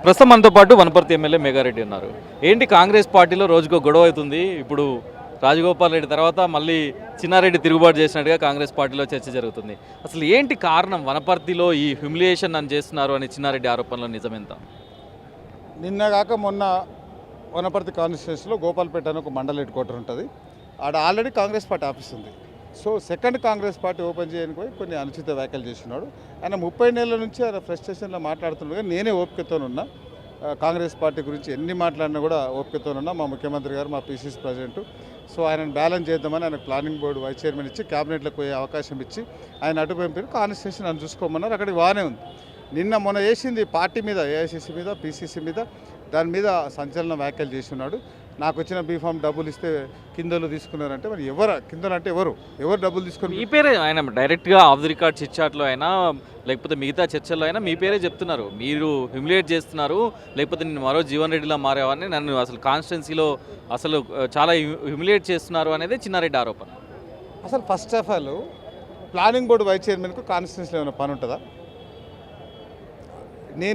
ప్రస్తుతం మనతో పాటు వనపర్తి ఎమ్మెల్యే మేఘారెడ్డి ఉన్నారు. ఏంటి కాంగ్రెస్ పార్టీలో రోజుకో గొడవ అవుతుంది. ఇప్పుడు రాజగోపాల్ రెడ్డి తర్వాత మళ్ళీ చిన్నారెడ్డి తిరుగుబాటు చేసినట్టుగా కాంగ్రెస్ పార్టీలో చర్చ జరుగుతుంది. అసలు ఏంటి కారణం? వనపర్తిలో ఈ హ్యూమిలియేషన్ నన్ను చేస్తున్నారు అని చిన్నారెడ్డి ఆరోపణలో నిజమెంత? నిన్నగాక మొన్న వనపర్తి కాన్స్టిట్యూన్సీలో గోపాల్పేట అని ఒక మండల హెడ్ క్వార్టర్ ఉంటుంది. ఆడ ఆల్రెడీ కాంగ్రెస్ పార్టీ ఆఫీస్ ఉంది. So second Congress party open చేయడానికి పోయి కొన్ని అనుచిత వ్యాఖ్యలు చేస్తున్నాడు. ఆయన 30 నెలల నుంచి ఆయన ఫ్రస్ట్రేషన్లో మాట్లాడుతున్నాడు. కానీ నేనే ఓపికతోనున్నా. కాంగ్రెస్ పార్టీ గురించి ఎన్ని మాట్లాడినా కూడా ఓపికతోనున్నా. మా ముఖ్యమంత్రి గారు, మా పీసీసీ ప్రెసిడెంట్, సో ఆయనను బ్యాలెన్స్ చేద్దామని ఆయన ప్లానింగ్ బోర్డు వైస్ చైర్మన్ ఇచ్చి క్యాబినెట్లోకి పోయే అవకాశం ఇచ్చి ఆయన అటు పంపిణీ కాన్స్టిట్యూన్సీ నన్ను చూసుకోమన్నారు. అక్కడికి బాగానే ఉంది. నిన్న మొన్న చేసింది పార్టీ మీద, ఏఐసీసీ మీద, పీసీసీ మీద, దాని మీద సంచలన వ్యాఖ్యలు చేస్తున్నాడు. నాకు వచ్చిన బీఫామ్ డబ్బులు ఇస్తే కిందలు తీసుకున్నారంటే మరి కిందలు అంటే ఎవరు డబ్బులు తీసుకుని? మీ పేరే ఆయన డైరెక్ట్గా ఆఫ్ ది రికార్డ్ చిట్చాట్లో అయినా లేకపోతే మిగతా చర్చల్లో అయినా మీ పేరే చెప్తున్నారు. మీరు హ్యూమిలియేట్ చేస్తున్నారు, లేకపోతే నేను మరో జీవన్ రెడ్డిలా మారేవాడిని, నన్ను అసలు కాన్స్టిట్యున్సీలో అసలు చాలా హ్యూమిలియేట్ చేస్తున్నారు అనేది చిన్నారెడ్డి ఆరోపణ. అసలు first of all planning board vice చైర్మన్కు కాన్స్టిట్యున్సీలో ఏమైనా పని ఉంటుందా?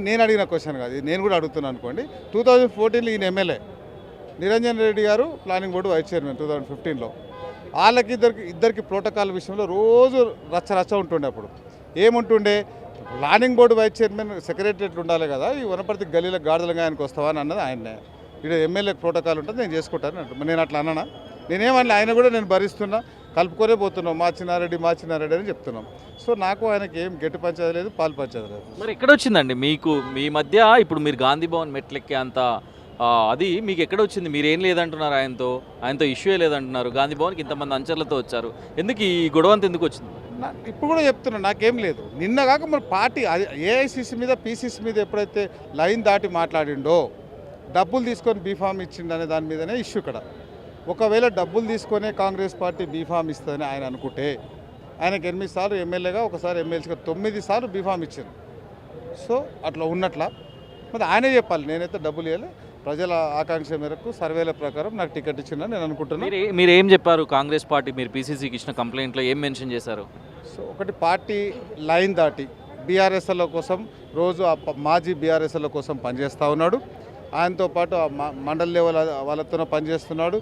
నేను అడిగిన క్వశ్చన్ కాదు, నేను కూడా అడుగుతున్నాను అనుకోండి. 2014లో ఈయన ఎమ్మెల్యే, నిరంజన్ రెడ్డి గారు ప్లానింగ్ బోర్డు వైస్ చైర్మన్ 2015లో. వాళ్ళకి ఇద్దరికి ప్రోటోకాల్ విషయంలో రోజు రచ్చ ఉంటుండే. అప్పుడు ఏముంటుండే, ప్లానింగ్ బోర్డు వైస్ చైర్మన్ సెక్రటరియట్లు ఉండాలి కదా, ఈ వనపర్తి గల్లీలో గాడిదలుగా ఆయనకు వస్తావా అని అన్నది ఆయన్నే. ఇక్కడ ఎమ్మెల్యే ప్రోటోకాల్ ఉంటుంది, నేను చేసుకుంటాను అంటు. నేను అట్లా అన్నానా? నేనేమన్నా, ఆయన కూడా నేను భరిస్తున్నా, కలుపుకొనే పోతున్నాం, మా చిన్నారెడ్డి అని చెప్తున్నాం. సో నాకు ఆయనకి ఏం గట్టి పంచేది లేదు, పాలు పంచేది లేదు. మరి ఎక్కడ వచ్చిందండి మీకు మీ మధ్య? ఇప్పుడు మీరు గాంధీ భవన్ మెట్లెక్కే అంత అది మీకు ఎక్కడ వచ్చింది? మీరేం లేదంటున్నారు, ఆయనతో ఇష్యూ లేదంటున్నారు. గాంధీ భవన్కి ఇంతమంది అంచర్లతో వచ్చారు, ఎందుకు ఈ గొడవ అంతా ఎందుకు వచ్చింది? ఇప్పుడు కూడా చెప్తున్నా, నాకేం లేదు. నిన్న కాక మన పార్టీ ఏఐసీసీ మీద, పీసీసీ మీద ఎప్పుడైతే లైన్ దాటి మాట్లాడిండో, డబ్బులు తీసుకొని బీఫామ్ ఇచ్చిండనే దాని మీదనే ఇష్యూ ఇక్కడ. ఒకవేళ డబ్బులు తీసుకొనే కాంగ్రెస్ పార్టీ బీఫామ్ ఇస్తుందని ఆయన అనుకుంటే, ఆయనకు 8 సార్లు ఎమ్మెల్యేగా, ఒకసారి ఎమ్మెల్సీగా 9 సార్లు బీఫామ్ ఇచ్చారు. సో అట్లా ఉన్నట్ల మరి ఆయనే చెప్పాలి. నేనైతే డబ్బులు ఇవ్వాలి, ప్రజల ఆకాంక్ష మేరకు సర్వేల ప్రకారం నాకు టికెట్ ఇచ్చిందని నేను అనుకుంటున్నాను. మీరు ఏం చెప్పారు? కాంగ్రెస్ పార్టీ మీరు పీసీసీకి ఇచ్చిన కంప్లైంట్లో ఏం మెన్షన్ చేశారు? సో ఒకటి, పార్టీ లైన్ దాటి బీఆర్ఎస్ఎల్ కోసం రోజు మాజీ బీఆర్ఎస్ఎల్ కోసం పనిచేస్తూ ఉన్నాడు. ఆయనతో పాటు మండల లెవెల్ వాళ్ళతో పనిచేస్తున్నాడు.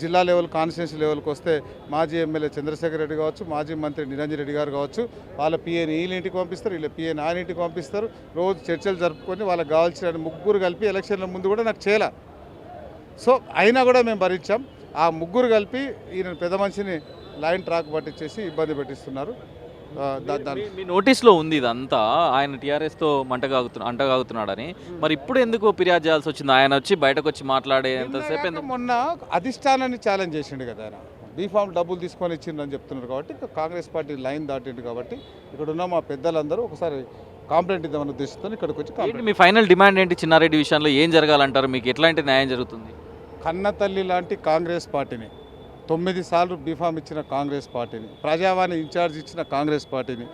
జిల్లా లెవెల్, కాన్స్టిట్యున్సీ లెవెల్కి వస్తే మాజీ ఎమ్మెల్యే చంద్రశేఖర్ రెడ్డి కావచ్చు, మాజీ మంత్రి నిరంజన్ రెడ్డి గారు కావచ్చు, వాళ్ళ పిఏని వీళ్ళ ఇంటికి పంపిస్తారు, వీళ్ళ పిఏని ఆయన ఇంటికి పంపిస్తారు. రోజు చర్చలు జరుపుకొని వాళ్ళకి కావాల్సిన ముగ్గురు కలిపి ఎలక్షన్ల ముందు కూడా నాకు చేయాల. సో అయినా కూడా మేము భరించాం. ఆ ముగ్గురు కలిపి ఈయన పెద్ద మనిషిని లైన్ ట్రాక్ పట్టించేసి ఇబ్బంది పెట్టిస్తున్నారు. మీ నోటీస్లో ఉంది ఇదంతా, ఆయన టీఆర్ఎస్తో అంటగాగుతున్నాడని. మరి ఇప్పుడు ఎందుకు ఫిర్యాదు చేయాల్సి వచ్చింది? ఆయన వచ్చి బయటకు వచ్చి మాట్లాడేంతసేపు మొన్న అధిష్టానాన్ని ఛాలెంజ్ చేసిండు కదా ఆయన. బీఫామ్ డబ్బులు తీసుకొని ఇచ్చిందని చెప్తున్నారు కాబట్టి, కాంగ్రెస్ పార్టీ లైన్ దాటిండు కాబట్టి ఇక్కడ ఉన్న మా పెద్దలందరూ ఒకసారి కాంప్లైంట్ ఇద్దామని ఉద్దేశంతో ఇక్కడికి వచ్చి. మీ ఫైనల్ డిమాండ్ ఏంటి? చిన్నారెడ్డి విషయంలో ఏం జరగాలంటారు? మీకు ఎట్లాంటి న్యాయం జరుగుతుంది? కన్న తల్లి లాంటి కాంగ్రెస్ పార్టీని, 9 సార్లు బీఫామ్ ఇచ్చిన కాంగ్రెస్ పార్టీని, ప్రజావాణి ఇన్ఛార్జ్ ఇచ్చిన కాంగ్రెస్ పార్టీని,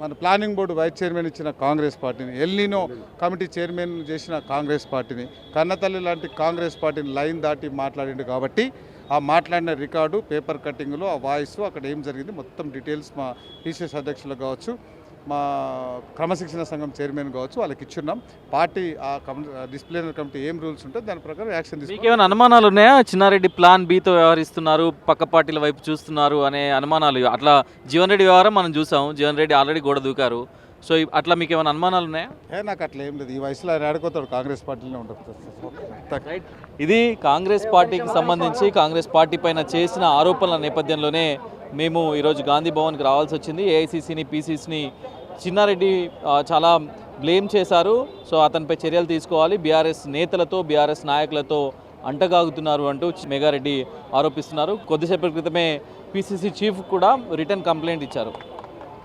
మన ప్లానింగ్ బోర్డు వైస్ చైర్మన్ ఇచ్చిన కాంగ్రెస్ పార్టీని, ఎల్నినో కమిటీ చైర్మన్ చేసిన కాంగ్రెస్ పార్టీని, కన్నతల్లి లాంటి కాంగ్రెస్ పార్టీని లైన్ దాటి మాట్లాడిండు కాబట్టి, ఆ మాట్లాడిన రికార్డు, పేపర్ కట్టింగ్లో ఆ వాయిస్, అక్కడ ఏం జరిగింది మొత్తం డీటెయిల్స్ మా పీసీసీ అధ్యక్షులు కావచ్చు, మా క్రమశిక్షణ సంఘం చైర్మన్ కావచ్చు, వాళ్ళకి ఇచ్చున్నాం. పార్టీ ఆ డిసిప్లినరీ కమిటీ ఏం రూల్స్ ఉంటే దాని ప్రకారం యాక్షన్ తీసుకుంటాం. మీకు ఏమైనా అనుమానాలు ఉన్నాయా? చిన్నారెడ్డి ప్లాన్ బీతో వ్యవహరిస్తున్నారు, పక్క పార్టీల వైపు చూస్తున్నారు అనే అనుమానాలు? అట్లా జీవన్ రెడ్డి వ్యవహారం మనం చూసాం, జీవన్ రెడ్డి ఆల్రెడీ గోడ దూకారు. సో అట్లా మీకు ఏమైనా అనుమానాలు ఉన్నాయా? నాకు అట్లా ఏం లేదు. ఈ వయసులో ఆయన ఆడుకోతాడు, కాంగ్రెస్ పార్టీలోనే ఉంటుంది. ఇది కాంగ్రెస్ పార్టీకి సంబంధించి కాంగ్రెస్ పార్టీ పైన చేసిన ఆరోపణల నేపథ్యంలోనే మేము ఈరోజు గాంధీ భవన్కి రావాల్సి వచ్చింది. ఏఐసీసీని, పీసీసీని చిన్నారెడ్డి చాలా బ్లేమ్ చేశారు. సో అతనిపై చర్యలు తీసుకోవాలి, బీఆర్ఎస్ నేతలతో, బీఆర్ఎస్ నాయకులతో అంటగాగుతున్నారు అంటూ మేఘారెడ్డి ఆరోపిస్తున్నారు. కొద్దిసేపటి క్రితమే పీసీసీ చీఫ్ కూడా రిటర్న్ కంప్లైంట్ ఇచ్చారు.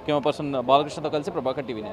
కెమెరా పర్సన్ బాలకృష్ణతో కలిసి ప్రభాకర్ టీవీ.